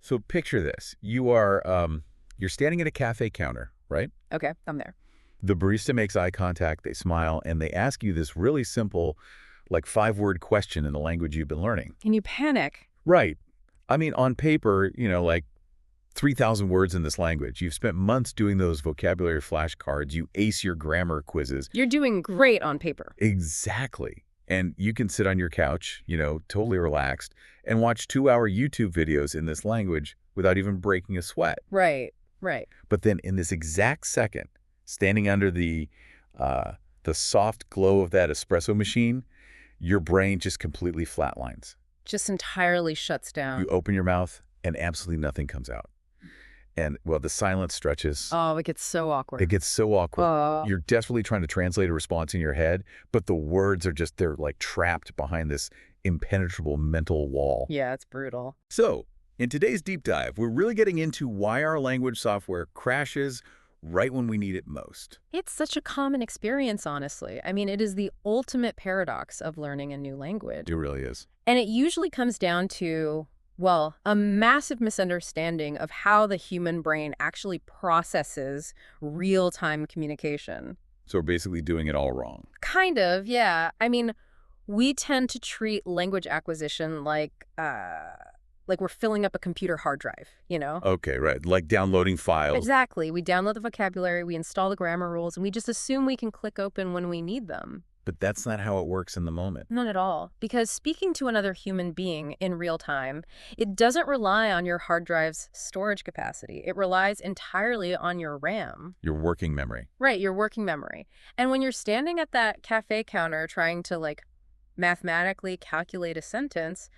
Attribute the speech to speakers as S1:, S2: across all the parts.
S1: So picture this. You're standing at a cafe counter, right?
S2: Okay, I'm there.
S1: The barista makes eye contact, they smile, and they ask you this really simple, like 5-word question in the language you've been learning.
S2: And you panic.
S1: Right. I mean, on paper, like 3,000 words in this language. You've spent months doing those vocabulary flashcards. You ace your grammar quizzes.
S2: You're doing great on paper.
S1: Exactly. And you can sit on your couch, totally relaxed, and watch 2-hour YouTube videos in this language without even breaking a sweat.
S2: Right.
S1: But then in this exact second, standing under the soft glow of that espresso machine, your brain just completely flatlines.
S2: Just entirely shuts down.
S1: You open your mouth and absolutely nothing comes out. And, well, the silence stretches.
S2: Oh, it gets so awkward.
S1: It gets so awkward. You're desperately trying to translate a response in your head, but the words are they're like trapped behind this impenetrable mental wall.
S2: Yeah, it's brutal.
S1: So, in today's deep dive, we're really getting into why our language software crashes right when we need it most.
S2: It's such a common experience, honestly. I mean, it is the ultimate paradox of learning a new language.
S1: It really is.
S2: And it usually comes down to, well, a massive misunderstanding of how the human brain actually processes real-time communication.
S1: So we're basically doing it all wrong.
S2: Kind of, yeah. I mean, we tend to treat language acquisition like we're filling up a computer hard drive,
S1: Okay, right. Like downloading files.
S2: Exactly. We download the vocabulary, we install the grammar rules, and we just assume we can click open when we need them.
S1: But that's not how it works in the moment.
S2: Not at all. Because speaking to another human being in real time, it doesn't rely on your hard drive's storage capacity. It relies entirely on your RAM.
S1: Your working memory.
S2: Right, your working memory. And when you're standing at that cafe counter trying to, mathematically calculate a sentence,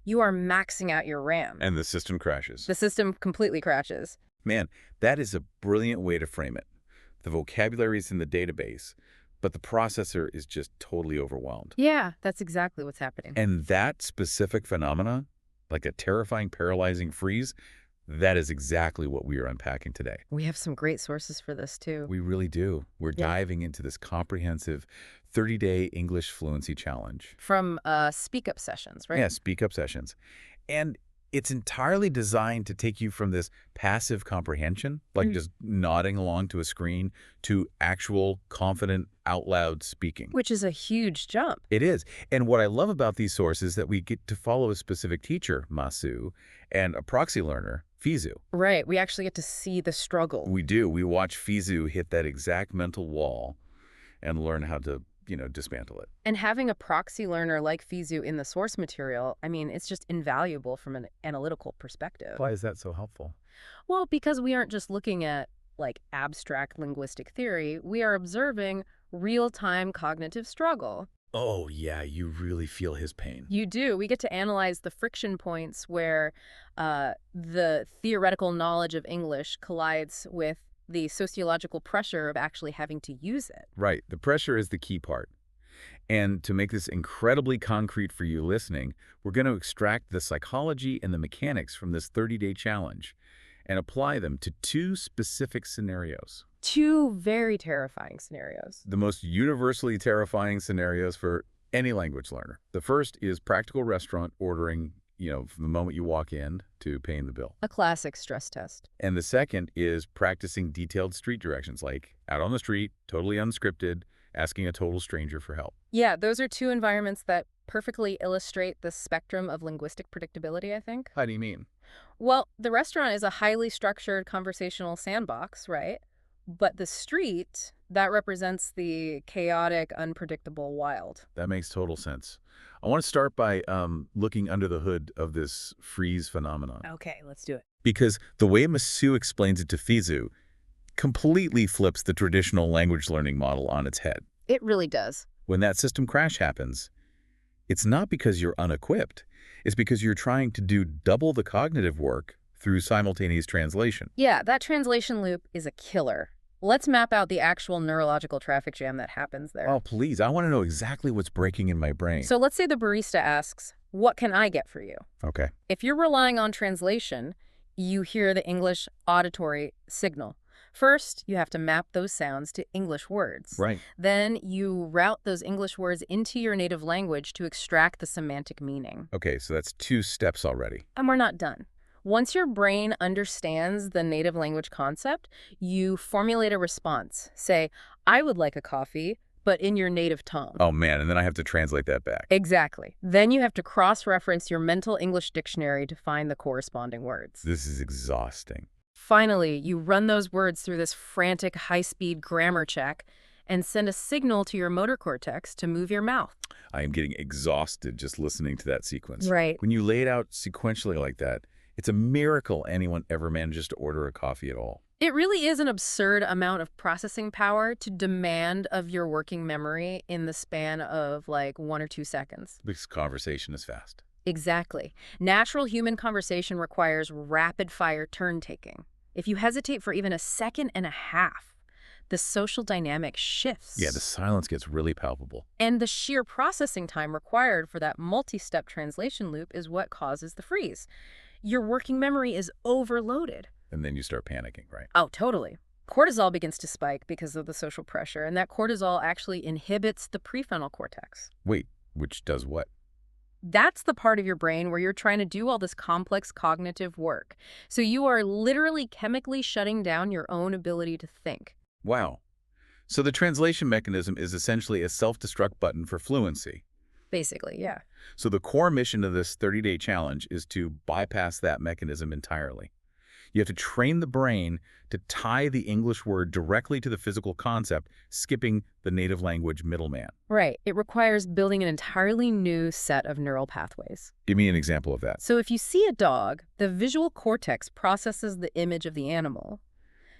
S2: you are maxing out your RAM.
S1: And the system crashes.
S2: The system completely crashes.
S1: Man, that is a brilliant way to frame it. The vocabulary is in the database, but the processor is just totally overwhelmed.
S2: Yeah, that's exactly what's happening.
S1: And that specific phenomenon, like a terrifying, paralyzing freeze, that is exactly what we are unpacking today.
S2: We have some great sources for this, too.
S1: We really do. We're diving into this comprehensive 30-day English fluency challenge.
S2: From speak-up sessions, right?
S1: Yeah, speak-up sessions. And it's entirely designed to take you from this passive comprehension, like just nodding along to a screen, to actual, confident, out-loud speaking.
S2: Which is a huge jump.
S1: It is. And what I love about these sources is that we get to follow a specific teacher, Masu, and a proxy learner, Fizu.
S2: Right. We actually get to see the struggle.
S1: We do. We watch Fizu hit that exact mental wall and learn how to dismantle it.
S2: And having a proxy learner like Fizu in the source material, I mean, it's just invaluable from an analytical perspective.
S1: Why is that so helpful?
S2: Well, because we aren't just looking at, abstract linguistic theory. We are observing real-time cognitive struggle.
S1: Oh, yeah, you really feel his pain.
S2: You do. We get to analyze the friction points where the theoretical knowledge of English collides with the sociological pressure of actually having to use it.
S1: Right. The pressure is the key part. And to make this incredibly concrete for you listening, we're going to extract the psychology and the mechanics from this 30-day challenge and apply them to 2 specific scenarios.
S2: 2 very terrifying scenarios.
S1: The most universally terrifying scenarios for any language learner. The first is practical restaurant ordering, from the moment you walk in to paying the bill.
S2: A classic stress test.
S1: And the second is practicing detailed street directions, like out on the street, totally unscripted, asking a total stranger for help.
S2: Yeah, those are 2 environments that perfectly illustrate the spectrum of linguistic predictability, I think.
S1: How do you mean?
S2: Well, the restaurant is a highly structured conversational sandbox, right? But the street, that represents the chaotic, unpredictable wild.
S1: That makes total sense. I want to start by looking under the hood of this freeze phenomenon.
S2: Okay, let's do it.
S1: Because the way Masu explains it to Fizu completely flips the traditional language learning model on its head.
S2: It really does.
S1: When that system crash happens, it's not because you're unequipped. It's because you're trying to do double the cognitive work through simultaneous translation.
S2: Yeah, that translation loop is a killer. Let's map out the actual neurological traffic jam that happens there.
S1: Oh, please. I want to know exactly what's breaking in my brain.
S2: So let's say the barista asks, "What can I get for you?"
S1: Okay.
S2: If you're relying on translation, you hear the English auditory signal. First, you have to map those sounds to English words.
S1: Right.
S2: Then you route those English words into your native language to extract the semantic meaning.
S1: Okay, so that's 2 steps already.
S2: And we're not done. Once your brain understands the native language concept, you formulate a response. Say, I would like a coffee, but in your native tongue.
S1: Oh, man, and then I have to translate that back.
S2: Exactly. Then you have to cross-reference your mental English dictionary to find the corresponding words.
S1: This is exhausting.
S2: Finally, you run those words through this frantic, high-speed grammar check and send a signal to your motor cortex to move your mouth.
S1: I am getting exhausted just listening to that sequence.
S2: Right.
S1: When you lay it out sequentially like that, it's a miracle anyone ever manages to order a coffee at all.
S2: It really is an absurd amount of processing power to demand of your working memory in the span of like 1 or 2 seconds.
S1: This conversation is fast.
S2: Exactly. Natural human conversation requires rapid-fire turn-taking. If you hesitate for even a second and a half, the social dynamic shifts.
S1: Yeah, the silence gets really palpable.
S2: And the sheer processing time required for that multi-step translation loop is what causes the freeze. Your working memory is overloaded.
S1: And then you start panicking, right?
S2: Oh, totally. Cortisol begins to spike because of the social pressure, and that cortisol actually inhibits the prefrontal cortex.
S1: Wait, which does what?
S2: That's the part of your brain where you're trying to do all this complex cognitive work. So you are literally chemically shutting down your own ability to think.
S1: Wow. So the translation mechanism is essentially a self-destruct button for fluency.
S2: Basically, yeah.
S1: So the core mission of this 30-day challenge is to bypass that mechanism entirely. You have to train the brain to tie the English word directly to the physical concept, skipping the native language middleman.
S2: Right. It requires building an entirely new set of neural pathways.
S1: Give me an example of that.
S2: So if you see a dog, the visual cortex processes the image of the animal.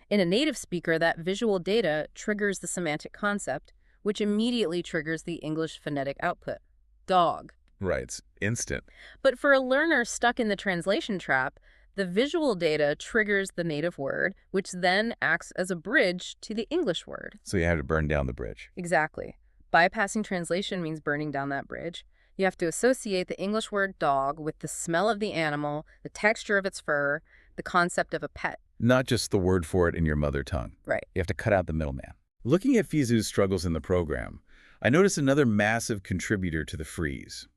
S2: In a native speaker, that visual data triggers the semantic concept, which immediately triggers the English phonetic output. Dog.
S1: Right, it's instant.
S2: But for a learner stuck in the translation trap, the visual data triggers the native word, which then acts as a bridge to the English word.
S1: So you have to burn down the bridge.
S2: Exactly. Bypassing translation means burning down that bridge. You have to associate the English word dog with the smell of the animal, the texture of its fur, the concept of a pet.
S1: Not just the word for it in your mother tongue.
S2: Right.
S1: You have to cut out the middleman. Looking at Fizu's struggles in the program, I noticed another massive contributor to the freeze.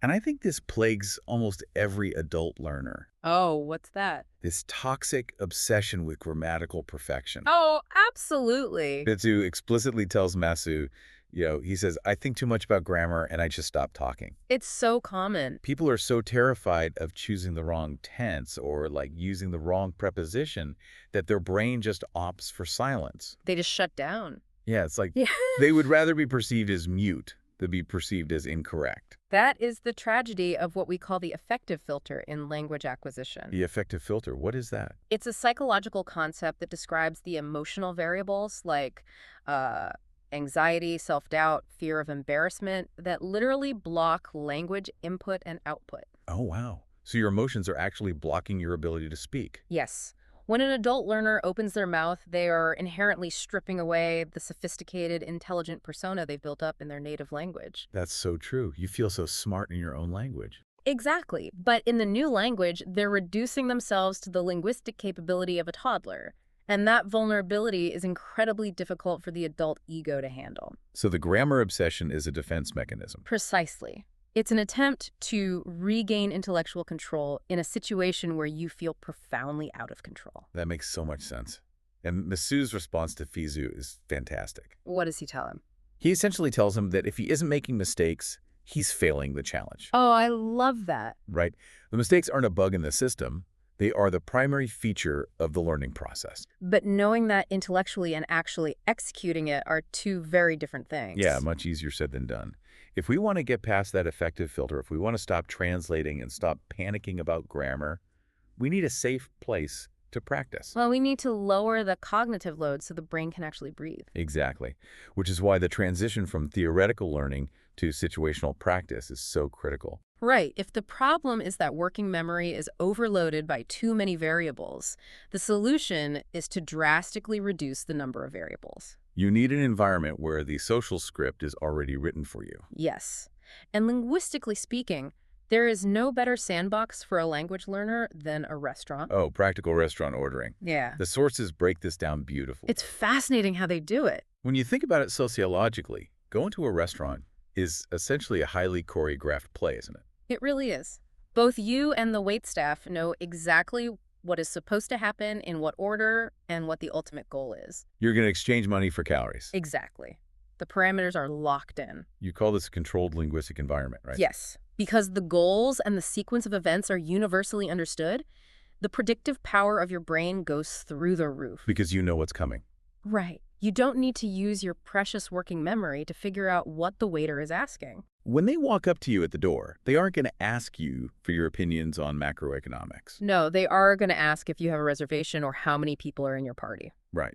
S1: And I think this plagues almost every adult learner.
S2: Oh, what's that?
S1: This toxic obsession with grammatical perfection.
S2: Oh, absolutely.
S1: Fizu explicitly tells Masu, he says, I think too much about grammar and I just stop talking.
S2: It's so common.
S1: People are so terrified of choosing the wrong tense or like using the wrong preposition that their brain just opts for silence.
S2: They just shut down.
S1: Yeah, it's like
S2: Yeah.
S1: they would rather be perceived as mute than be perceived as incorrect.
S2: That is the tragedy of what we call the affective filter in language acquisition.
S1: The affective filter, what is that?
S2: It's a psychological concept that describes the emotional variables like anxiety, self-doubt, fear of embarrassment that literally block language input and output.
S1: Oh, wow. So your emotions are actually blocking your ability to speak.
S2: Yes. When an adult learner opens their mouth, they are inherently stripping away the sophisticated, intelligent persona they've built up in their native language.
S1: That's so true. You feel so smart in your own language.
S2: Exactly. But in the new language, they're reducing themselves to the linguistic capability of a toddler. And that vulnerability is incredibly difficult for the adult ego to handle.
S1: So the grammar obsession is a defense mechanism.
S2: Precisely. It's an attempt to regain intellectual control in a situation where you feel profoundly out of control.
S1: That makes so much sense. And Masu's response to Fizu is fantastic.
S2: What does he tell him?
S1: He essentially tells him that if he isn't making mistakes, he's failing the challenge.
S2: Oh, I love that.
S1: Right? The mistakes aren't a bug in the system. They are the primary feature of the learning process.
S2: But knowing that intellectually and actually executing it are two very different things.
S1: Yeah, much easier said than done. If we want to get past that affective filter, if we want to stop translating and stop panicking about grammar, we need a safe place to practice.
S2: Well, we need to lower the cognitive load so the brain can actually breathe.
S1: Exactly, which is why the transition from theoretical learning to situational practice is so critical.
S2: Right. If the problem is that working memory is overloaded by too many variables, the solution is to drastically reduce the number of variables.
S1: You need an environment where the social script is already written for you.
S2: Yes. And linguistically speaking, there is no better sandbox for a language learner than a restaurant.
S1: Oh, practical restaurant ordering.
S2: Yeah.
S1: The sources break this down beautifully.
S2: It's fascinating how they do it.
S1: When you think about it sociologically, going to a restaurant is essentially a highly choreographed play, isn't it?
S2: It really is. Both you and the waitstaff know exactly what is supposed to happen, in what order, and what the ultimate goal is.
S1: You're going to exchange money for calories.
S2: Exactly. The parameters are locked in.
S1: You call this a controlled linguistic environment, right?
S2: Yes. Because the goals and the sequence of events are universally understood, the predictive power of your brain goes through the roof.
S1: Because you know what's coming.
S2: Right. You don't need to use your precious working memory to figure out what the waiter is asking.
S1: When they walk up to you at the door, they aren't going to ask you for your opinions on macroeconomics.
S2: No, they are going to ask if you have a reservation or how many people are in your party.
S1: Right.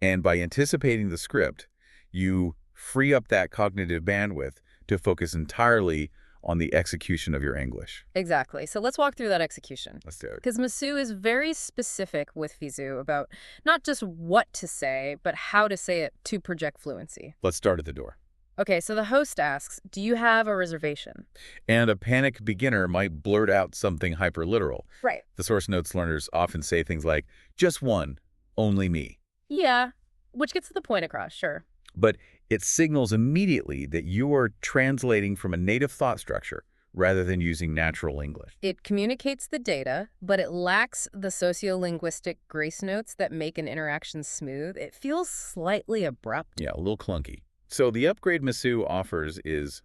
S1: And by anticipating the script, you free up that cognitive bandwidth to focus entirely on the execution of your English.
S2: Exactly. So let's walk through that execution.
S1: Let's do it.
S2: Because Masu is very specific with Fizu about not just what to say, but how to say it to project fluency.
S1: Let's start at the door.
S2: Okay, so the host asks, do you have a reservation?
S1: And a panicked beginner might blurt out something hyperliteral.
S2: Right.
S1: The source notes learners often say things like, just one, only me.
S2: Yeah, which gets the point across, sure.
S1: But it signals immediately that you are translating from a native thought structure rather than using natural English.
S2: It communicates the data, but it lacks the sociolinguistic grace notes that make an interaction smooth. It feels slightly abrupt.
S1: Yeah, a little clunky. So the upgrade Masu offers is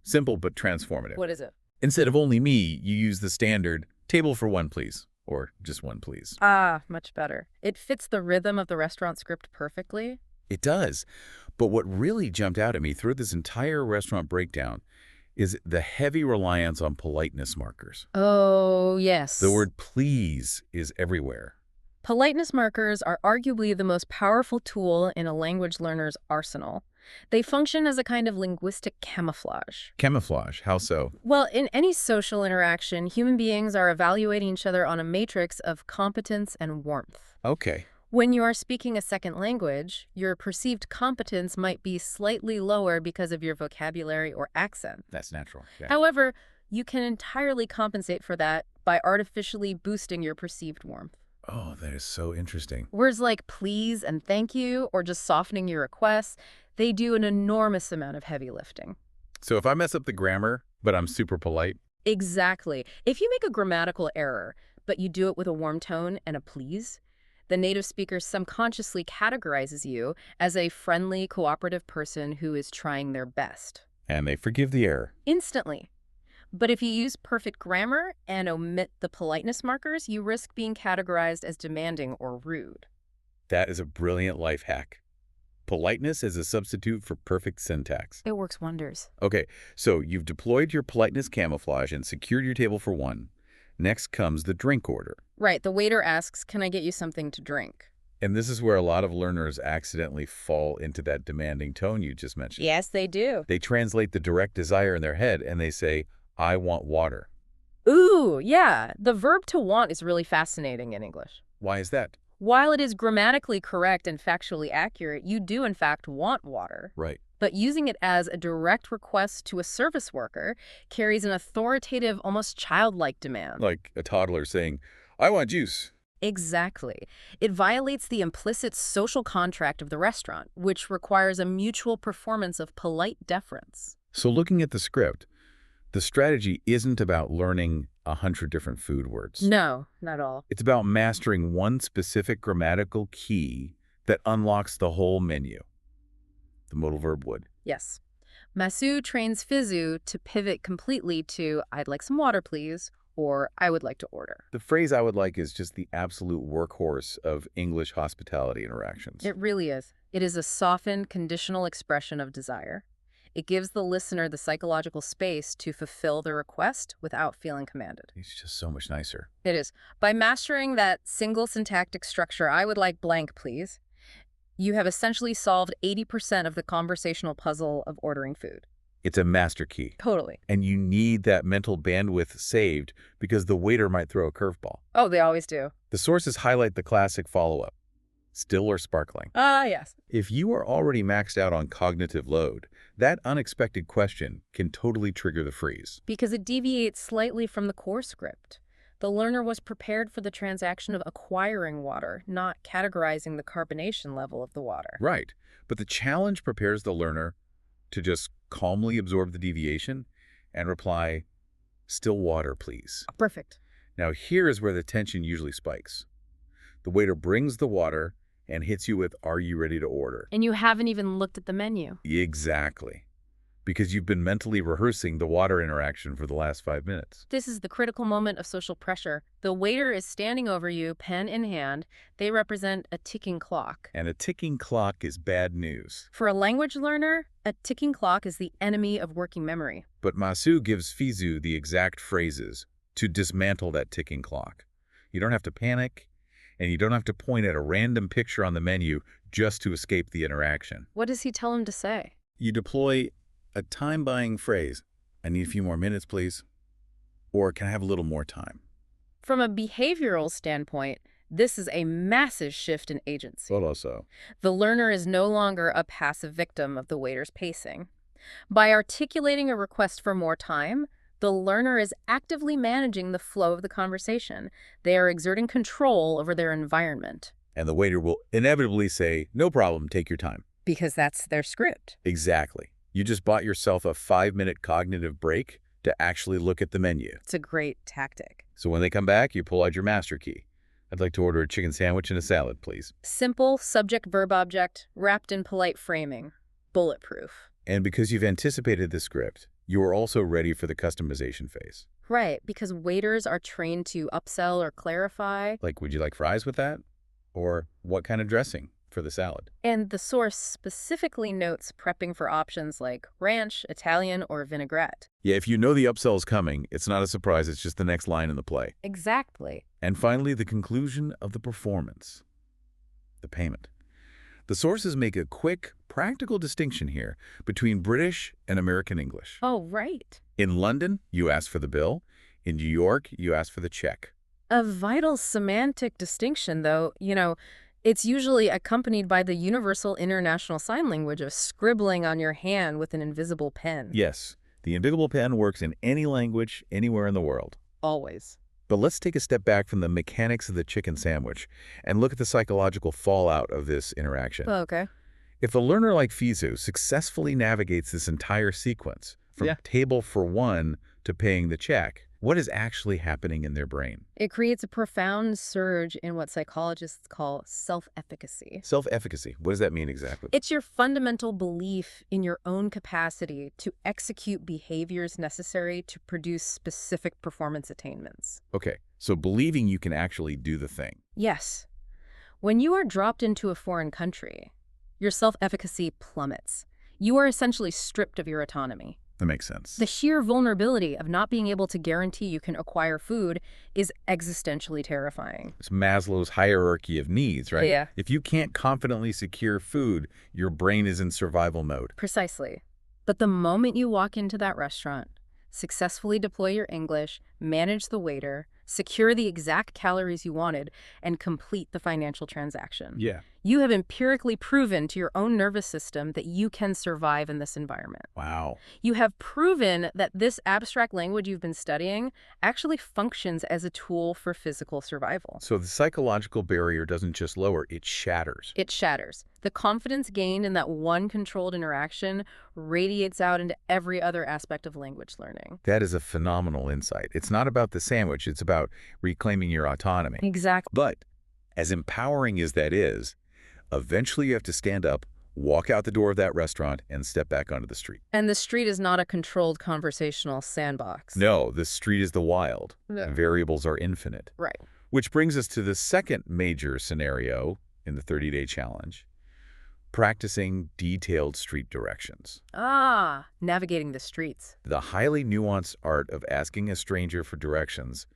S1: simple but transformative.
S2: What is it?
S1: Instead of only me, you use the standard table for one, please, or just one, please.
S2: Ah, much better. It fits the rhythm of the restaurant script perfectly.
S1: It does. But what really jumped out at me through this entire restaurant breakdown is the heavy reliance on politeness markers.
S2: Oh, yes.
S1: The word please is everywhere.
S2: Politeness markers are arguably the most powerful tool in a language learner's arsenal. They function as a kind of linguistic camouflage.
S1: Camouflage, how so?
S2: Well, in any social interaction, human beings are evaluating each other on a matrix of competence and warmth.
S1: Okay.
S2: When you are speaking a second language, your perceived competence might be slightly lower because of your vocabulary or accent.
S1: That's natural. Yeah.
S2: However, you can entirely compensate for that by artificially boosting your perceived warmth.
S1: Oh, that is so interesting.
S2: Words like please and thank you, or just softening your requests, they do an enormous amount of heavy lifting.
S1: So if I mess up the grammar, but I'm super polite?
S2: Exactly. If you make a grammatical error, but you do it with a warm tone and a please, the native speaker subconsciously categorizes you as a friendly, cooperative person who is trying their best.
S1: And they forgive the error.
S2: Instantly. But if you use perfect grammar and omit the politeness markers, you risk being categorized as demanding or rude.
S1: That is a brilliant life hack. Politeness as a substitute for perfect syntax.
S2: It works wonders.
S1: Okay, so you've deployed your politeness camouflage and secured your table for one. Next comes the drink order.
S2: Right, the waiter asks, can I get you something to drink?
S1: And this is where a lot of learners accidentally fall into that demanding tone you just mentioned.
S2: Yes, they do.
S1: They translate the direct desire in their head and they say, I want water.
S2: Ooh, yeah. The verb to want is really fascinating in English.
S1: Why is that?
S2: While it is grammatically correct and factually accurate, you do in fact want water.
S1: Right.
S2: But using it as a direct request to a service worker carries an authoritative, almost childlike demand.
S1: Like a toddler saying, I want juice.
S2: Exactly. It violates the implicit social contract of the restaurant, which requires a mutual performance of polite deference.
S1: So looking at the script, the strategy isn't about learning 100 different food words.
S2: No, not at all.
S1: It's about mastering one specific grammatical key that unlocks the whole menu. The modal verb would.
S2: Yes. Masu trains Fizu to pivot completely to, I'd like some water, please, or I would like to order.
S1: The phrase I would like is just the absolute workhorse of English hospitality interactions.
S2: It really is. It is a softened, conditional expression of desire. It gives the listener the psychological space to fulfill the request without feeling commanded.
S1: It's just so much nicer.
S2: It is. By mastering that single syntactic structure, I would like blank, please, you have essentially solved 80% of the conversational puzzle of ordering food.
S1: It's a master key.
S2: Totally.
S1: And you need that mental bandwidth saved because the waiter might throw a curveball.
S2: Oh, they always do.
S1: The sources highlight the classic follow-up. Still or sparkling?
S2: Ah, yes.
S1: If you are already maxed out on cognitive load, that unexpected question can totally trigger the freeze.
S2: Because it deviates slightly from the core script. The learner was prepared for the transaction of acquiring water, not categorizing the carbonation level of the water.
S1: Right. But the challenge prepares the learner to just calmly absorb the deviation and reply, Still water, please.
S2: Perfect.
S1: Now here is where the tension usually spikes. The waiter brings the water and hits you with, "Are you ready to order?"
S2: And you haven't even looked at the menu.
S1: Exactly. Because you've been mentally rehearsing the water interaction for the last 5 minutes.
S2: This is the critical moment of social pressure. The waiter is standing over you, pen in hand. They represent a ticking clock.
S1: And a ticking clock is bad news.
S2: For a language learner, a ticking clock is the enemy of working memory.
S1: But Masu gives Fizu the exact phrases to dismantle that ticking clock. You don't have to panic, and you don't have to point at a random picture on the menu just to escape the interaction.
S2: What does he tell him to say?
S1: You deploy a time-buying phrase. "I need a few more minutes, please." Or, "Can I have a little more time?"
S2: From a behavioral standpoint, this is a massive shift in agency.
S1: Also.
S2: The learner is no longer a passive victim of the waiter's pacing. By articulating a request for more time, the learner is actively managing the flow of the conversation. They are exerting control over their environment.
S1: And the waiter will inevitably say, "No problem, take your time."
S2: Because that's their script.
S1: Exactly. You just bought yourself a 5-minute cognitive break to actually look at the menu.
S2: It's a great tactic.
S1: So when they come back, you pull out your master key. "I'd like to order a chicken sandwich and a salad, please."
S2: Simple subject-verb-object wrapped in polite framing. Bulletproof.
S1: And because you've anticipated the script, you are also ready for the customization phase.
S2: Right, because waiters are trained to upsell or clarify.
S1: Like, "Would you like fries with that?" Or, "What kind of dressing for the salad?"
S2: And the source specifically notes prepping for options like ranch, Italian, or vinaigrette.
S1: Yeah, if you know the upsell is coming, it's not a surprise, it's just the next line in the play.
S2: Exactly.
S1: And finally, the conclusion of the performance. The payment. The sources make a quick, practical distinction here between British and American English.
S2: Oh, right.
S1: In London, you ask for the bill. In New York, you ask for the check.
S2: A vital semantic distinction, though, it's usually accompanied by the universal international sign language of scribbling on your hand with an invisible pen.
S1: Yes, the invisible pen works in any language, anywhere in the world.
S2: Always.
S1: But let's take a step back from the mechanics of the chicken sandwich and look at the psychological fallout of this interaction.
S2: Okay.
S1: If a learner like Fizu successfully navigates this entire sequence, from table for one to paying the check, what is actually happening in their brain?
S2: It creates a profound surge in what psychologists call self-efficacy.
S1: Self-efficacy. What does that mean exactly?
S2: It's your fundamental belief in your own capacity to execute behaviors necessary to produce specific performance attainments.
S1: Okay, so believing you can actually do the thing.
S2: Yes. When you are dropped into a foreign country, your self-efficacy plummets. You are essentially stripped of your autonomy.
S1: That makes sense.
S2: The sheer vulnerability of not being able to guarantee you can acquire food is existentially terrifying.
S1: It's Maslow's hierarchy of needs, right?
S2: Yeah.
S1: If you can't confidently secure food, your brain is in survival mode.
S2: Precisely. But the moment you walk into that restaurant, successfully deploy your English, manage the waiter, secure the exact calories you wanted, and complete the financial transaction.
S1: Yeah.
S2: You have empirically proven to your own nervous system that you can survive in this environment.
S1: Wow.
S2: You have proven that this abstract language you've been studying actually functions as a tool for physical survival.
S1: So the psychological barrier doesn't just lower, it shatters.
S2: It shatters. The confidence gained in that one controlled interaction radiates out into every other aspect of language learning.
S1: That is a phenomenal insight. It's not about the sandwich, it's about reclaiming your autonomy.
S2: Exactly.
S1: But as empowering as that is, eventually you have to stand up, walk out the door of that restaurant, and step back onto the street.
S2: And the street is not a controlled conversational sandbox.
S1: No, the street is the wild.
S2: No.
S1: Variables are infinite.
S2: Right.
S1: Which brings us to the second major scenario in the 30-day challenge, practicing detailed street directions.
S2: Navigating the streets.
S1: The highly nuanced art of asking a stranger for directions.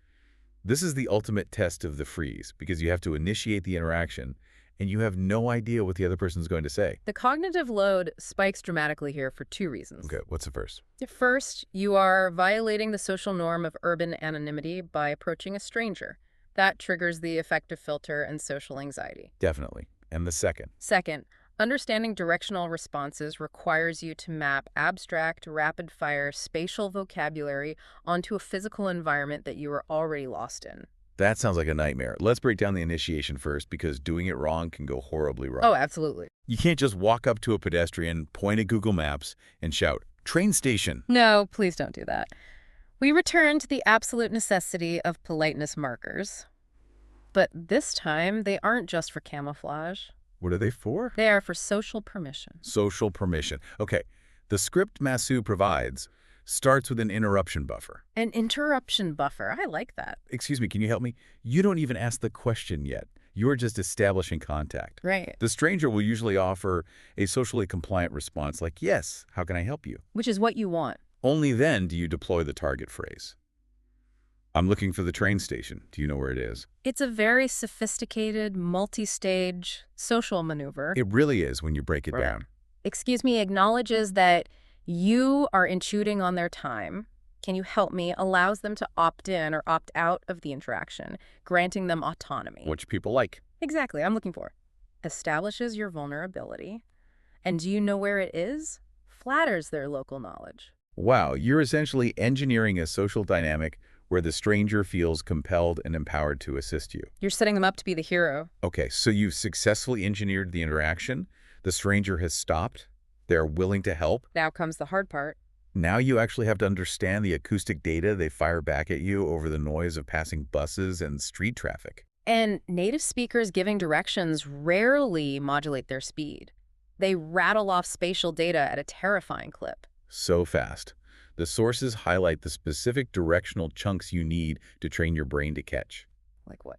S1: This is the ultimate test of the freeze, because you have to initiate the interaction and you have no idea what the other person's going to say.
S2: The cognitive load spikes dramatically here for two reasons.
S1: Okay, what's the first?
S2: First, you are violating the social norm of urban anonymity by approaching a stranger. That triggers the affective filter and social anxiety.
S1: Definitely. And the second?
S2: Second, understanding directional responses requires you to map abstract, rapid-fire spatial vocabulary onto a physical environment that you are already lost in.
S1: That sounds like a nightmare. Let's break down the initiation first, because doing it wrong can go horribly wrong.
S2: Oh, absolutely.
S1: You can't just walk up to a pedestrian, point at Google Maps, and shout, "Train station."
S2: No, please don't do that. We return to the absolute necessity of politeness markers. But this time, they aren't just for camouflage.
S1: What are they for?
S2: They are for social permission.
S1: Social permission. Okay, the script Masu provides starts with an interruption buffer.
S2: An interruption buffer. I like that.
S1: Excuse me, can you help me? You don't even ask the question yet. You're just establishing contact.
S2: Right.
S1: The stranger will usually offer a socially compliant response like, yes, how can I help you?
S2: Which is what you want.
S1: Only then do you deploy the target phrase. I'm looking for the train station. Do you know where it is?
S2: It's a very sophisticated, multi-stage social maneuver.
S1: It really is when you break it
S2: Right.
S1: down.
S2: Excuse me, acknowledges that you are intruding on their time. Can you help me? Allows them to opt in or opt out of the interaction, granting them autonomy.
S1: Which people like.
S2: Exactly, I'm looking for. Establishes your vulnerability. And do you know where it is? Flatters their local knowledge.
S1: Wow, you're essentially engineering a social dynamic where the stranger feels compelled and empowered to assist you.
S2: You're setting them up to be the hero.
S1: Okay, so you've successfully engineered the interaction. The stranger has stopped. They're willing to help.
S2: Now comes the hard part.
S1: Now you actually have to understand the acoustic data they fire back at you over the noise of passing buses and street traffic.
S2: And native speakers giving directions rarely modulate their speed. They rattle off spatial data at a terrifying clip.
S1: So fast. The sources highlight the specific directional chunks you need to train your brain to catch.
S2: Like what?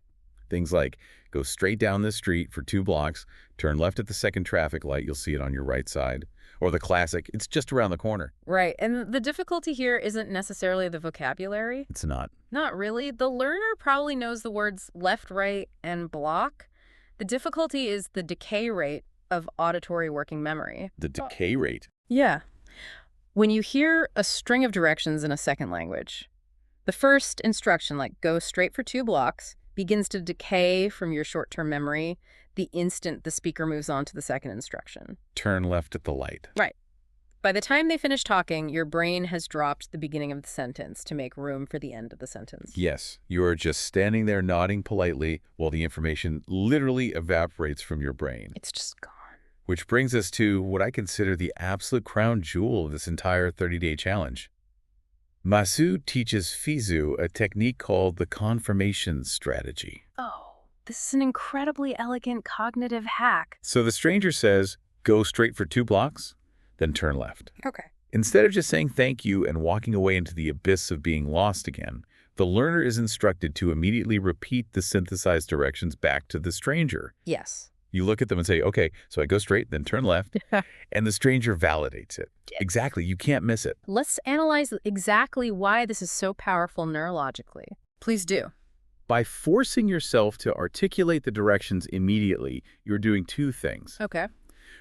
S1: Things like, go straight down this street for 2 blocks, turn left at the second traffic light, you'll see it on your right side. Or the classic, it's just around the corner.
S2: Right, and the difficulty here isn't necessarily the vocabulary.
S1: It's not.
S2: Not really. The learner probably knows the words left, right, and block. The difficulty is the decay rate of auditory working memory.
S1: The decay rate.
S2: Yeah. When you hear a string of directions in a second language, the first instruction, like go straight for 2 blocks, begins to decay from your short-term memory the instant the speaker moves on to the second instruction.
S1: Turn left at the light.
S2: Right. By the time they finish talking, your brain has dropped the beginning of the sentence to make room for the end of the sentence.
S1: Yes, you are just standing there nodding politely while the information literally evaporates from your brain.
S2: It's just gone.
S1: Which brings us to what I consider the absolute crown jewel of this entire 30-day challenge. Masu teaches Fizu a technique called the confirmation strategy.
S2: Oh, this is an incredibly elegant cognitive hack.
S1: So the stranger says, go straight for 2 blocks, then turn left.
S2: Okay.
S1: Instead of just saying thank you and walking away into the abyss of being lost again, the learner is instructed to immediately repeat the synthesized directions back to the stranger.
S2: Yes.
S1: You look at them and say, okay, so I go straight, then turn left, and the stranger validates it. Exactly, you can't miss it.
S2: Let's analyze exactly why this is so powerful neurologically. Please do.
S1: By forcing yourself to articulate the directions immediately, you're doing 2 things.
S2: Okay.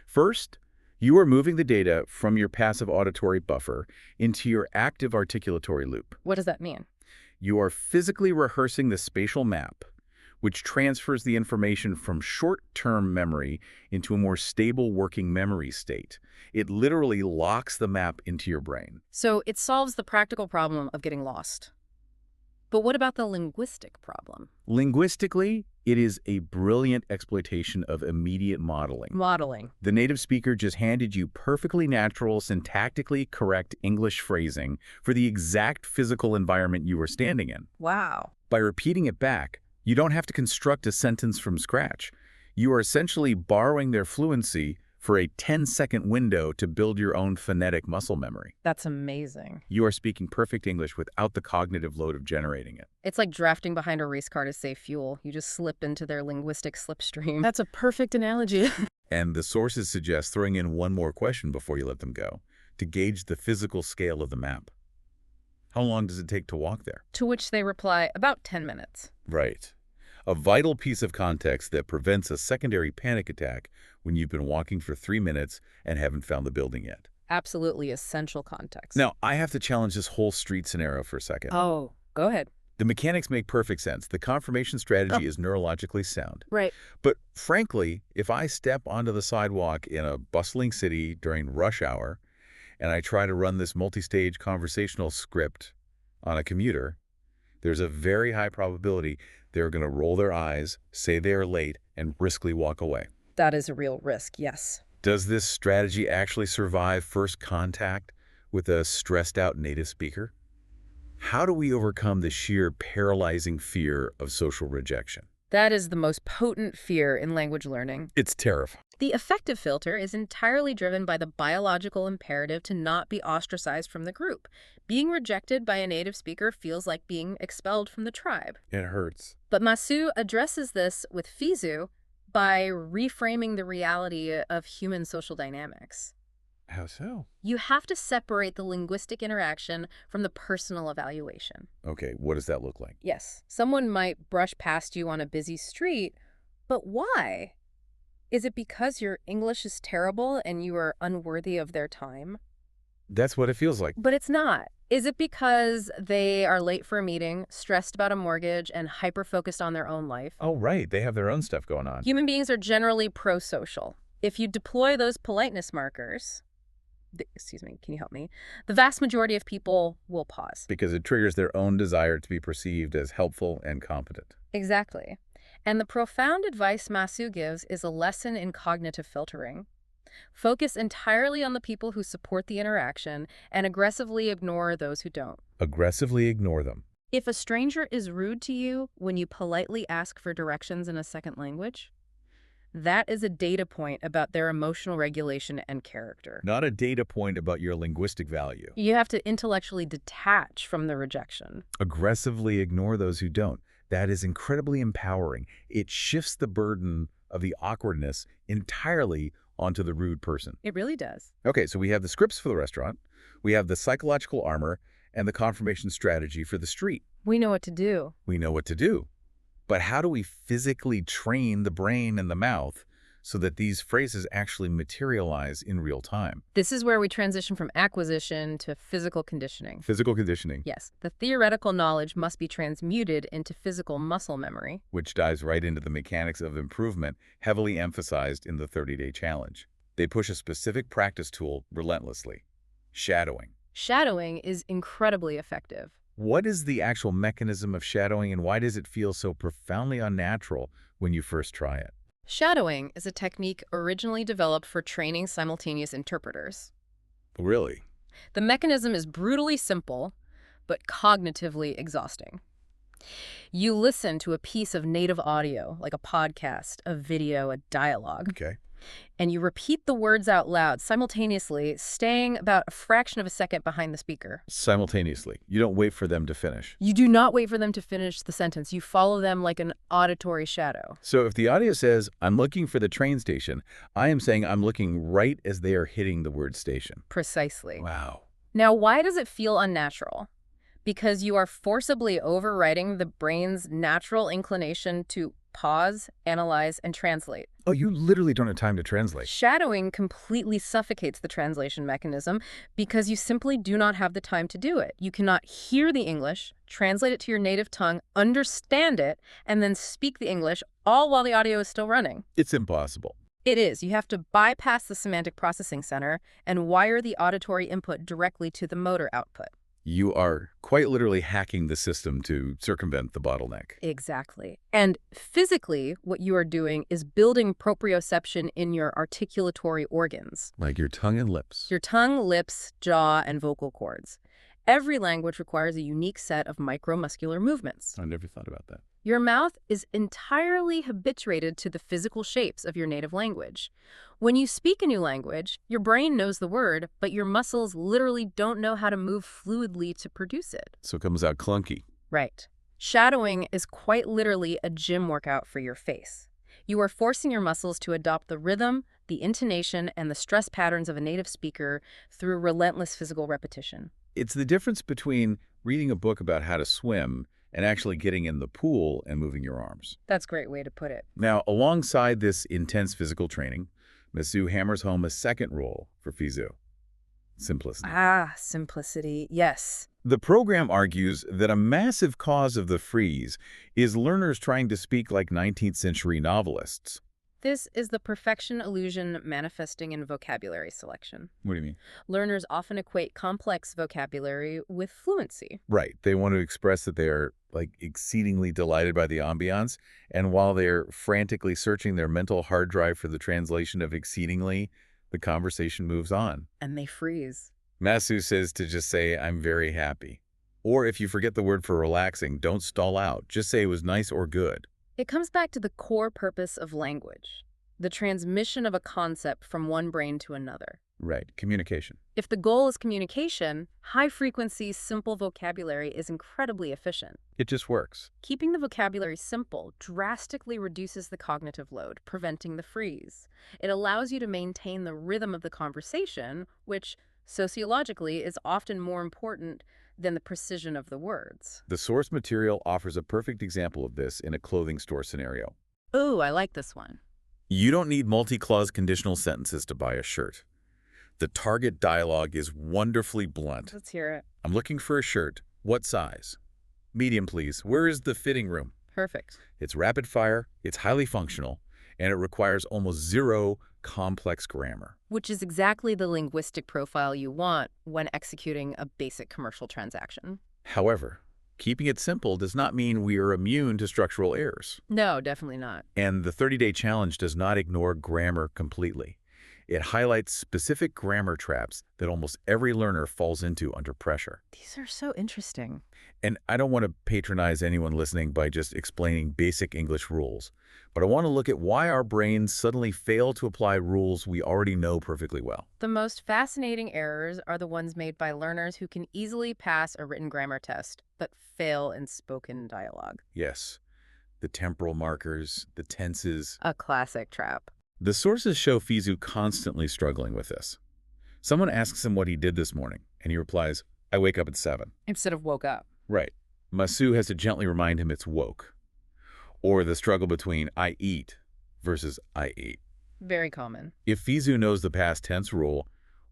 S1: First, you are moving the data from your passive auditory buffer into your active articulatory loop.
S2: What does that mean?
S1: You are physically rehearsing the spatial map, which transfers the information from short-term memory into a more stable working memory state. It literally locks the map into your brain.
S2: So it solves the practical problem of getting lost. But what about the linguistic problem?
S1: Linguistically, it is a brilliant exploitation of immediate modeling.
S2: Modeling.
S1: The native speaker just handed you perfectly natural, syntactically correct English phrasing for the exact physical environment you were standing in.
S2: Wow.
S1: By repeating it back, you don't have to construct a sentence from scratch. You are essentially borrowing their fluency for a 10-second window to build your own phonetic muscle memory.
S2: That's amazing.
S1: You are speaking perfect English without the cognitive load of generating it.
S2: It's like drafting behind a race car to save fuel. You just slip into their linguistic slipstream.
S3: That's a perfect analogy.
S1: And the sources suggest throwing in one more question before you let them go, to gauge the physical scale of the map. How long does it take to walk there?
S2: To which they reply, about 10 minutes.
S1: Right. A vital piece of context that prevents a secondary panic attack when you've been walking for 3 minutes and haven't found the building yet.
S2: Absolutely essential context.
S1: Now, I have to challenge this whole street scenario for a second.
S2: Oh, go ahead.
S1: The mechanics make perfect sense. The confirmation strategy is neurologically sound.
S3: Right.
S1: But frankly, if I step onto the sidewalk in a bustling city during rush hour and I try to run this multi-stage conversational script on a commuter, there's a very high probability they're going to roll their eyes, say they are late, and briskly walk away.
S2: That is a real risk, yes.
S1: Does this strategy actually survive first contact with a stressed-out native speaker? How do we overcome the sheer paralyzing fear of social rejection?
S2: That is the most potent fear in language learning.
S1: It's terrifying.
S2: The affective filter is entirely driven by the biological imperative to not be ostracized from the group. Being rejected by a native speaker feels like being expelled from the tribe.
S1: It hurts.
S2: But Masu addresses this with Fizu by reframing the reality of human social dynamics.
S1: How so?
S2: You have to separate the linguistic interaction from the personal evaluation.
S1: Okay, what does that look like?
S2: Yes, someone might brush past you on a busy street, but why? Is it because your English is terrible and you are unworthy of their time?
S1: That's what it feels like.
S2: But it's not. Is it because they are late for a meeting, stressed about a mortgage, and hyper-focused on their own life?
S1: Oh, right. They have their own stuff going on.
S2: Human beings are generally pro-social. If you deploy those politeness markers, excuse me, can you help me? The vast majority of people will pause.
S1: Because it triggers their own desire to be perceived as helpful and competent.
S2: Exactly. And the profound advice Masu gives is a lesson in cognitive filtering. Focus entirely on the people who support the interaction and aggressively ignore those who don't.
S1: Aggressively ignore them.
S2: If a stranger is rude to you when you politely ask for directions in a second language, that is a data point about their emotional regulation and character.
S1: Not a data point about your linguistic value.
S2: You have to intellectually detach from the rejection.
S1: Aggressively ignore those who don't. That is incredibly empowering. It shifts the burden of the awkwardness entirely onto the rude person.
S2: It really does.
S1: Okay, so we have the scripts for the restaurant, we have the psychological armor, and the confirmation strategy for the street.
S2: We know what to do.
S1: We know what to do. But how do we physically train the brain and the mouth so that these phrases actually materialize in real time?
S2: This is where we transition from acquisition to physical conditioning.
S1: Physical conditioning.
S2: Yes, the theoretical knowledge must be transmuted into physical muscle memory.
S1: Which dives right into the mechanics of improvement, heavily emphasized in the 30-day challenge. They push a specific practice tool relentlessly: shadowing.
S2: Shadowing is incredibly effective.
S1: What is the actual mechanism of shadowing, and why does it feel so profoundly unnatural when you first try it?
S2: Shadowing is a technique originally developed for training simultaneous interpreters.
S1: Really?
S2: The mechanism is brutally simple, but cognitively exhausting. You listen to a piece of native audio, like a podcast, a video, a dialogue,
S1: Okay.
S2: and you repeat the words out loud simultaneously, staying about a fraction of a second behind the speaker.
S1: Simultaneously. You don't wait for them to finish.
S2: You do not wait for them to finish the sentence. You follow them like an auditory shadow.
S1: So if the audio says, "I'm looking for the train station," I am saying I'm looking right as they are hitting the word station.
S2: Precisely.
S1: Wow.
S2: Now, why does it feel unnatural? Because you are forcibly overriding the brain's natural inclination to pause, analyze, and translate.
S1: Oh, you literally don't have time to translate.
S2: Shadowing completely suffocates the translation mechanism because you simply do not have the time to do it. You cannot hear the English, translate it to your native tongue, understand it, and then speak the English, all while the audio is still running.
S1: It's impossible.
S2: It is. You have to bypass the semantic processing center and wire the auditory input directly to the motor output.
S1: You are quite literally hacking the system to circumvent the bottleneck.
S2: Exactly. And physically, what you are doing is building proprioception in your articulatory organs.
S1: Like your tongue and lips.
S2: Your tongue, lips, jaw, and vocal cords. Every language requires a unique set of micromuscular movements.
S1: I never thought about that.
S2: Your mouth is entirely habituated to the physical shapes of your native language. When you speak a new language, your brain knows the word, but your muscles literally don't know how to move fluidly to produce it.
S1: So it comes out clunky.
S2: Right. Shadowing is quite literally a gym workout for your face. You are forcing your muscles to adopt the rhythm, the intonation, and the stress patterns of a native speaker through relentless physical repetition.
S1: It's the difference between reading a book about how to swim and actually getting in the pool and moving your arms.
S2: That's a great way to put it.
S1: Now, alongside this intense physical training, Masu hammers home a second rule for Fizu: simplicity.
S2: Simplicity. Yes.
S1: The program argues that a massive cause of the freeze is learners trying to speak like 19th century novelists.
S2: This is the perfection illusion manifesting in vocabulary selection.
S1: What do you mean?
S2: Learners often equate complex vocabulary with fluency.
S1: Right. They want to express that they are exceedingly delighted by the ambiance, and while they're frantically searching their mental hard drive for the translation of exceedingly, the conversation moves on.
S2: And they freeze.
S1: Masu says to just say, "I'm very happy." Or if you forget the word for relaxing, don't stall out. Just say it was nice or good.
S2: It comes back to the core purpose of language, the transmission of a concept from one brain to another.
S1: Right, communication.
S2: If the goal is communication, high-frequency, simple vocabulary is incredibly efficient.
S1: It just works.
S2: Keeping the vocabulary simple drastically reduces the cognitive load, preventing the freeze. It allows you to maintain the rhythm of the conversation, which, sociologically, is often more important than the precision of the words.
S1: The source material offers a perfect example of this in a clothing store scenario.
S2: Ooh, I like this one.
S1: You don't need multi-clause conditional sentences to buy a shirt. The target dialogue is wonderfully blunt.
S2: Let's hear it.
S1: I'm looking for a shirt. What size? Medium, please. Where is the fitting room?
S2: Perfect.
S1: It's rapid fire, it's highly functional, and it requires almost zero complex grammar.
S2: Which is exactly the linguistic profile you want when executing a basic commercial transaction.
S1: However, keeping it simple does not mean we are immune to structural errors.
S2: No, definitely not.
S1: And the 30-day challenge does not ignore grammar completely. It highlights specific grammar traps that almost every learner falls into under pressure.
S2: These are so interesting.
S1: And I don't want to patronize anyone listening by just explaining basic English rules, but I want to look at why our brains suddenly fail to apply rules we already know perfectly well.
S2: The most fascinating errors are the ones made by learners who can easily pass a written grammar test, but fail in spoken dialogue.
S1: Yes, the temporal markers, the tenses.
S2: A classic trap.
S1: The sources show Fizu constantly struggling with this. Someone asks him what he did this morning, and he replies, I wake up at 7.
S2: Instead of woke up.
S1: Right. Masu has to gently remind him it's woke. Or the struggle between I eat versus I ate.
S2: Very common.
S1: If Fizu knows the past tense rule,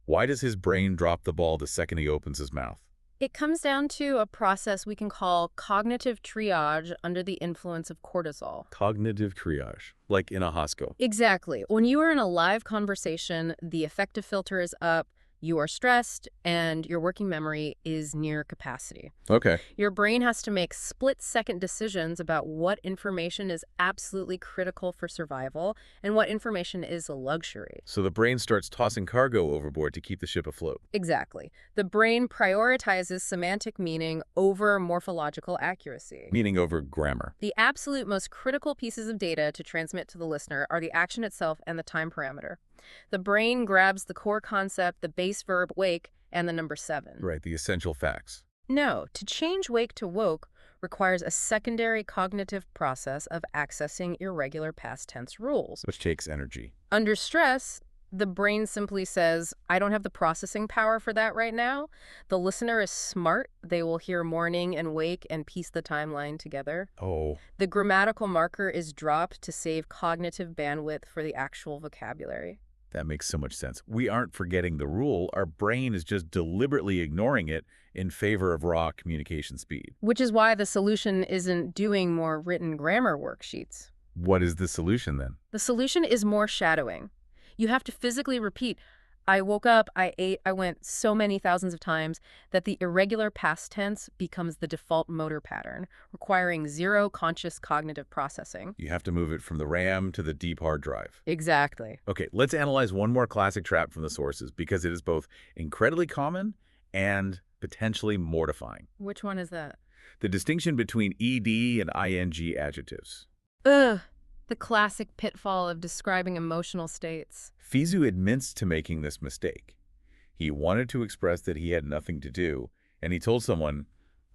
S1: why does his brain drop the ball the second he opens his mouth?
S2: It comes down to a process we can call cognitive triage under the influence of cortisol.
S1: Cognitive triage, like in a hosco.
S2: Exactly. When you are in a live conversation, the affective filter is up, you are stressed, and your working memory is near capacity.
S1: Okay.
S2: Your brain has to make split-second decisions about what information is absolutely critical for survival and what information is a luxury.
S1: So the brain starts tossing cargo overboard to keep the ship afloat.
S2: Exactly. The brain prioritizes semantic meaning over morphological accuracy.
S1: Meaning over grammar.
S2: The absolute most critical pieces of data to transmit to the listener are the action itself and the time parameter. The brain grabs the core concept, the base verb wake, and the number 7.
S1: Right, the essential facts.
S2: No, to change wake to woke requires a secondary cognitive process of accessing irregular past tense rules.
S1: Which takes energy.
S2: Under stress, the brain simply says, I don't have the processing power for that right now. The listener is smart. They will hear morning and wake and piece the timeline together.
S1: Oh.
S2: The grammatical marker is dropped to save cognitive bandwidth for the actual vocabulary.
S1: That makes so much sense. We aren't forgetting the rule. Our brain is just deliberately ignoring it in favor of raw communication speed.
S2: Which is why the solution isn't doing more written grammar worksheets.
S1: What is the solution then?
S2: The solution is more shadowing. You have to physically repeat, I woke up, I ate, I went so many thousands of times that the irregular past tense becomes the default motor pattern, requiring zero conscious cognitive processing.
S1: You have to move it from the RAM to the deep hard drive.
S2: Exactly.
S1: Okay, let's analyze one more classic trap from the sources because it is both incredibly common and potentially mortifying.
S2: Which one is that?
S1: The distinction between ED and ING adjectives.
S2: Ugh, the classic pitfall of describing emotional states.
S1: Fizu admits to making this mistake. He wanted to express that he had nothing to do, and he told someone,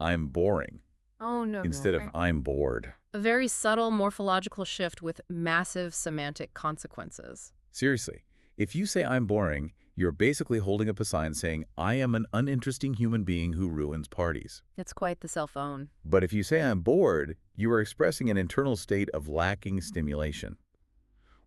S1: I'm boring,
S2: Oh, no.
S1: instead of I'm bored.
S2: A very subtle morphological shift with massive semantic consequences.
S1: Seriously, if you say I'm boring, you're basically holding up a sign saying, I am an uninteresting human being who ruins parties.
S2: It's quite the cell phone.
S1: But if you say I'm bored, you are expressing an internal state of lacking stimulation.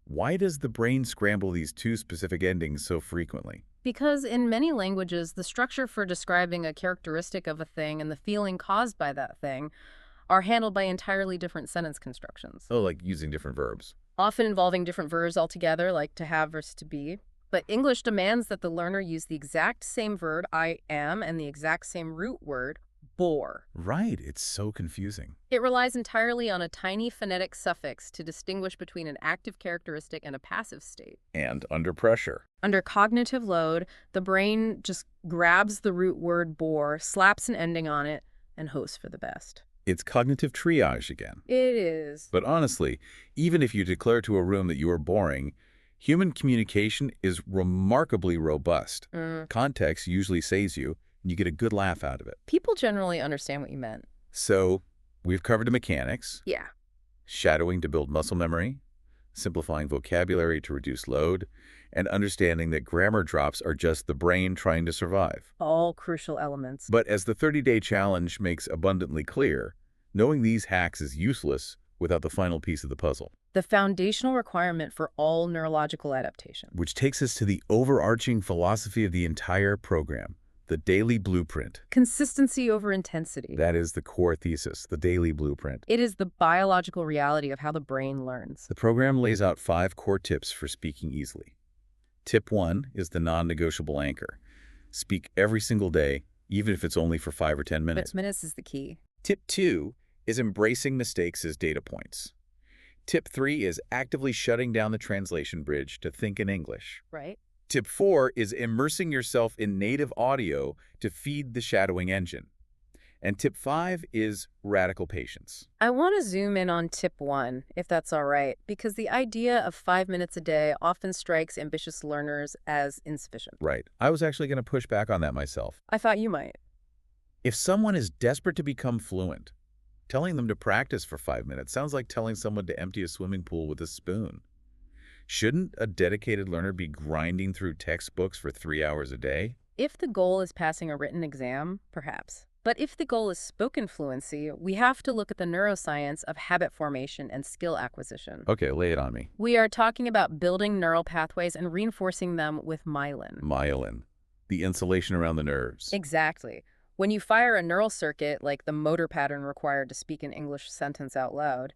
S1: Why does the brain scramble these two specific endings so frequently?
S2: Because in many languages, the structure for describing a characteristic of a thing and the feeling caused by that thing are handled by entirely different sentence constructions.
S1: Oh, like using different verbs.
S2: Often involving different verbs altogether, like to have versus to be. But English demands that the learner use the exact same verb, I am, and the exact same root word, bore.
S1: Right, it's so confusing.
S2: It relies entirely on a tiny phonetic suffix to distinguish between an active characteristic and a passive state.
S1: And under pressure.
S2: Under cognitive load, the brain just grabs the root word bore, slaps an ending on it, and hopes for the best.
S1: It's cognitive triage again.
S2: It is.
S1: But honestly, even if you declare to a room that you are boring, human communication is remarkably robust. Context usually saves you, and you get a good laugh out of it.
S2: People generally understand what you meant.
S1: So, we've covered the mechanics,
S2: Yeah.
S1: shadowing to build muscle memory, simplifying vocabulary to reduce load, and understanding that grammar drops are just the brain trying to survive.
S2: All crucial elements.
S1: But as the 30-day challenge makes abundantly clear, knowing these hacks is useless without the final piece of the puzzle.
S2: The foundational requirement for all neurological adaptation.
S1: Which takes us to the overarching philosophy of the entire program, the daily blueprint.
S2: Consistency over intensity.
S1: That is the core thesis, the daily blueprint.
S2: It is the biological reality of how the brain learns.
S1: The program lays out 5 core tips for speaking easily. Tip 1 is the non-negotiable anchor. Speak every single day, even if it's only for 5 or 10 minutes.
S2: But minutes is the key.
S1: Tip 2 is embracing mistakes as data points. Tip 3 is actively shutting down the translation bridge to think in English.
S2: Right.
S1: Tip 4 is immersing yourself in native audio to feed the shadowing engine. And tip 5 is radical patience.
S2: I want to zoom in on tip 1, if that's all right, because the idea of 5 minutes a day often strikes ambitious learners as insufficient.
S1: Right. I was actually going to push back on that myself.
S2: I thought you might.
S1: If someone is desperate to become fluent, telling them to practice for 5 minutes sounds like telling someone to empty a swimming pool with a spoon. Shouldn't a dedicated learner be grinding through textbooks for 3 hours a day?
S2: If the goal is passing a written exam, perhaps. But if the goal is spoken fluency, we have to look at the neuroscience of habit formation and skill acquisition.
S1: Okay, lay it on me.
S2: We are talking about building neural pathways and reinforcing them with myelin.
S1: Myelin, the insulation around the nerves.
S2: Exactly. When you fire a neural circuit, like the motor pattern required to speak an English sentence out loud,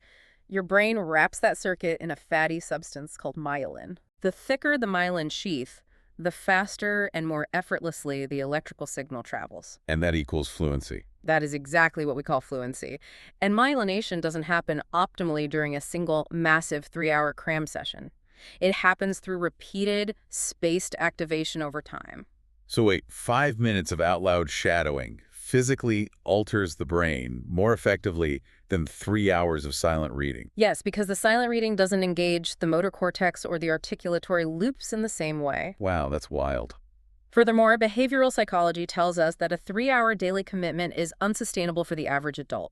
S2: your brain wraps that circuit in a fatty substance called myelin. The thicker the myelin sheath, the faster and more effortlessly the electrical signal travels.
S1: And that equals fluency.
S2: That is exactly what we call fluency. And myelination doesn't happen optimally during a single massive 3-hour cram session. It happens through repeated, spaced activation over time.
S1: So wait, 5 minutes of out loud shadowing physically alters the brain more effectively than 3 hours of silent reading.
S2: Yes, because the silent reading doesn't engage the motor cortex or the articulatory loops in the same way.
S1: Wow, that's wild.
S2: Furthermore, behavioral psychology tells us that a 3-hour daily commitment is unsustainable for the average adult.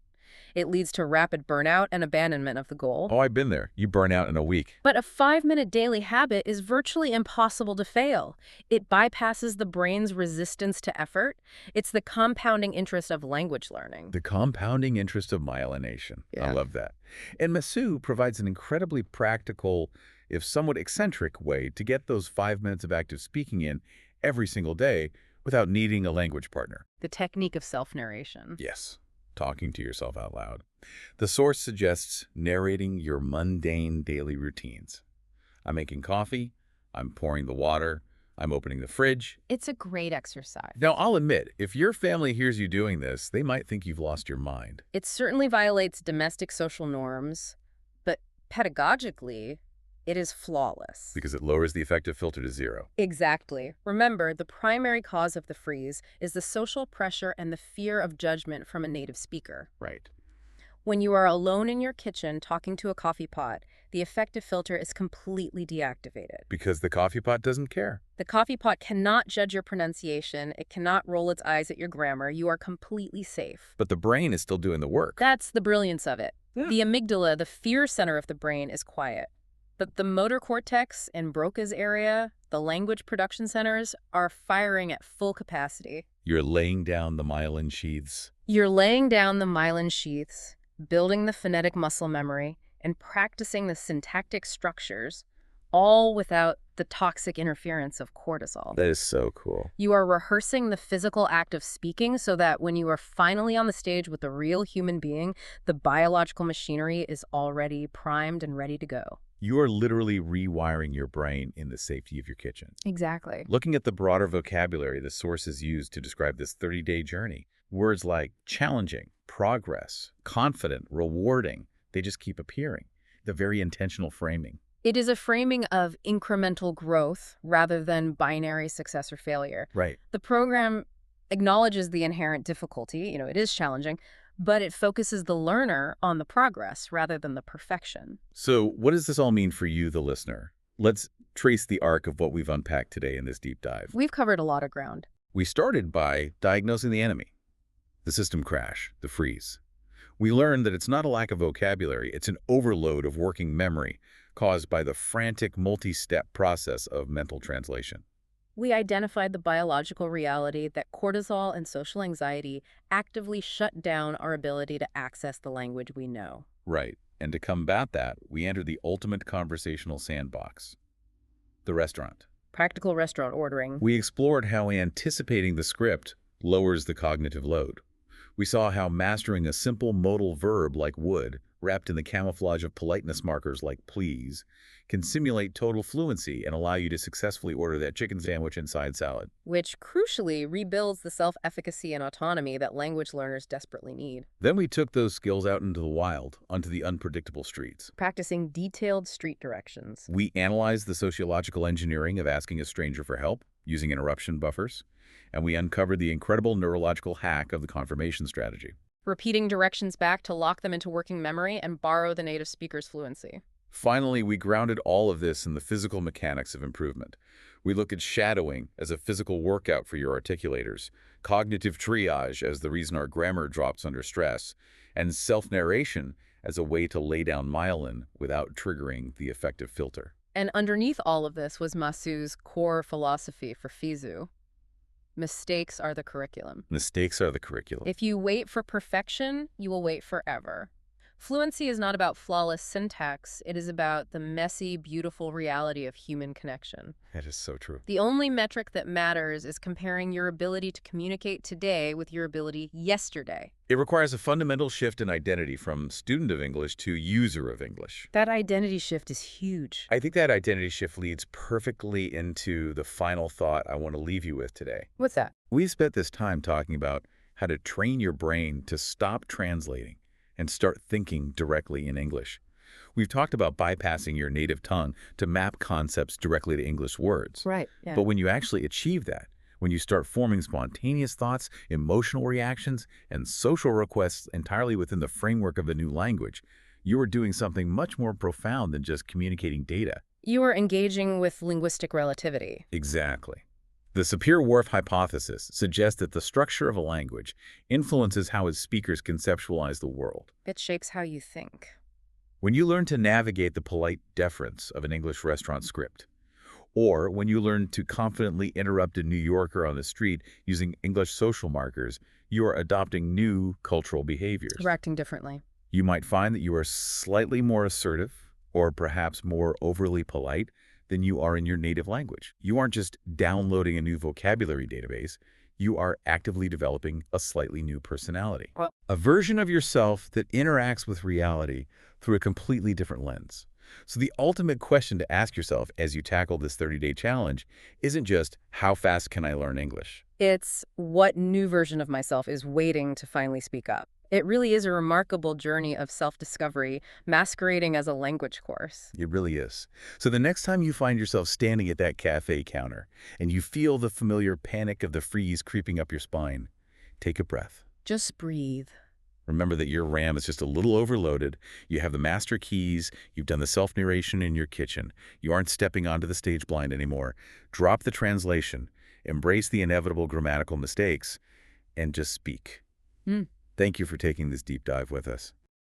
S2: It leads to rapid burnout and abandonment of the goal.
S1: Oh, I've been there. You burn out in a week.
S2: But a 5-minute daily habit is virtually impossible to fail. It bypasses the brain's resistance to effort. It's the compounding interest of language learning.
S1: The compounding interest of myelination.
S2: Yeah.
S1: I love that. And Masu provides an incredibly practical, if somewhat eccentric, way to get those 5 minutes of active speaking in every single day without needing a language partner.
S2: The technique of self-narration.
S1: Yes. Talking to yourself out loud. The source suggests narrating your mundane daily routines. I'm making coffee, I'm pouring the water, I'm opening the fridge.
S2: It's a great exercise.
S1: Now, I'll admit, if your family hears you doing this, they might think you've lost your mind.
S2: It certainly violates domestic social norms, but pedagogically, it is flawless.
S1: Because it lowers the effective filter to 0.
S2: Exactly. Remember, the primary cause of the freeze is the social pressure and the fear of judgment from a native speaker.
S1: Right.
S2: When you are alone in your kitchen talking to a coffee pot, the effective filter is completely deactivated.
S1: Because the coffee pot doesn't care.
S2: The coffee pot cannot judge your pronunciation. It cannot roll its eyes at your grammar. You are completely safe.
S1: But the brain is still doing the work.
S2: That's the brilliance of it.
S1: Yeah.
S2: The amygdala, the fear center of the brain, is quiet. But the motor cortex and Broca's area, the language production centers, are firing at full capacity.
S1: You're laying down the myelin sheaths.
S2: You're laying down the myelin sheaths, building the phonetic muscle memory, and practicing the syntactic structures, all without the toxic interference of cortisol.
S1: That is so cool.
S2: You are rehearsing the physical act of speaking so that when you are finally on the stage with a real human being, the biological machinery is already primed and ready to go.
S1: You are literally rewiring your brain in the safety of your kitchen.
S2: Exactly.
S1: Looking at the broader vocabulary the sources use to describe this 30-day journey, words like challenging, progress, confident, rewarding, they just keep appearing. The very intentional framing.
S2: It is a framing of incremental growth rather than binary success or failure.
S1: Right.
S2: The program acknowledges the inherent difficulty, it is challenging, but it focuses the learner on the progress rather than the perfection.
S1: So what does this all mean for you, the listener? Let's trace the arc of what we've unpacked today in this deep dive.
S2: We've covered a lot of ground.
S1: We started by diagnosing the enemy, the system crash, the freeze. We learned that it's not a lack of vocabulary, it's an overload of working memory caused by the frantic multi-step process of mental translation.
S2: We identified the biological reality that cortisol and social anxiety actively shut down our ability to access the language we know.
S1: Right. And to combat that, we entered the ultimate conversational sandbox, the restaurant.
S2: Practical restaurant ordering.
S1: We explored how anticipating the script lowers the cognitive load. We saw how mastering a simple modal verb like would, wrapped in the camouflage of politeness markers like please, can simulate total fluency and allow you to successfully order that chicken sandwich and side salad.
S2: Which crucially rebuilds the self-efficacy and autonomy that language learners desperately need.
S1: Then we took those skills out into the wild, onto the unpredictable streets.
S2: Practicing detailed street directions.
S1: We analyzed the sociological engineering of asking a stranger for help, using interruption buffers, and we uncovered the incredible neurological hack of the confirmation strategy.
S2: Repeating directions back to lock them into working memory and borrow the native speaker's fluency.
S1: Finally, we grounded all of this in the physical mechanics of improvement. We look at shadowing as a physical workout for your articulators, cognitive triage as the reason our grammar drops under stress, and self-narration as a way to lay down myelin without triggering the effective filter.
S2: And underneath all of this was Masu's core philosophy for Fizu. Mistakes are the curriculum.
S1: Mistakes are the curriculum.
S2: If you wait for perfection, you will wait forever. Fluency is not about flawless syntax. It is about the messy, beautiful reality of human connection.
S1: That is so true.
S2: The only metric that matters is comparing your ability to communicate today with your ability yesterday.
S1: It requires a fundamental shift in identity from student of English to user of English.
S2: That identity shift is huge.
S1: I think that identity shift leads perfectly into the final thought I want to leave you with today.
S2: What's that?
S1: We've spent this time talking about how to train your brain to stop translating and start thinking directly in English. We've talked about bypassing your native tongue to map concepts directly to English words.
S2: Right, yeah.
S1: But when you actually achieve that, when you start forming spontaneous thoughts, emotional reactions, and social requests entirely within the framework of a new language, you are doing something much more profound than just communicating data.
S2: You are engaging with linguistic relativity.
S1: Exactly. The Sapir-Whorf hypothesis suggests that the structure of a language influences how its speakers conceptualize the world.
S2: It shapes how you think.
S1: When you learn to navigate the polite deference of an English restaurant script, or when you learn to confidently interrupt a New Yorker on the street using English social markers, you are adopting new cultural behaviors.
S2: You're acting differently.
S1: You might find that you are slightly more assertive, or perhaps more overly polite, than you are in your native language. You aren't just downloading a new vocabulary database, you are actively developing a slightly new personality. A version of yourself that interacts with reality through a completely different lens. So the ultimate question to ask yourself as you tackle this 30-day challenge isn't just, how fast can I learn English?
S2: It's what new version of myself is waiting to finally speak up. It really is a remarkable journey of self-discovery, masquerading as a language course.
S1: It really is. So the next time you find yourself standing at that cafe counter and you feel the familiar panic of the freeze creeping up your spine, take a breath.
S2: Just breathe.
S1: Remember that your RAM is just a little overloaded. You have the master keys. You've done the self-narration in your kitchen. You aren't stepping onto the stage blind anymore. Drop the translation. Embrace the inevitable grammatical mistakes and just speak. Thank you for taking this deep dive with us.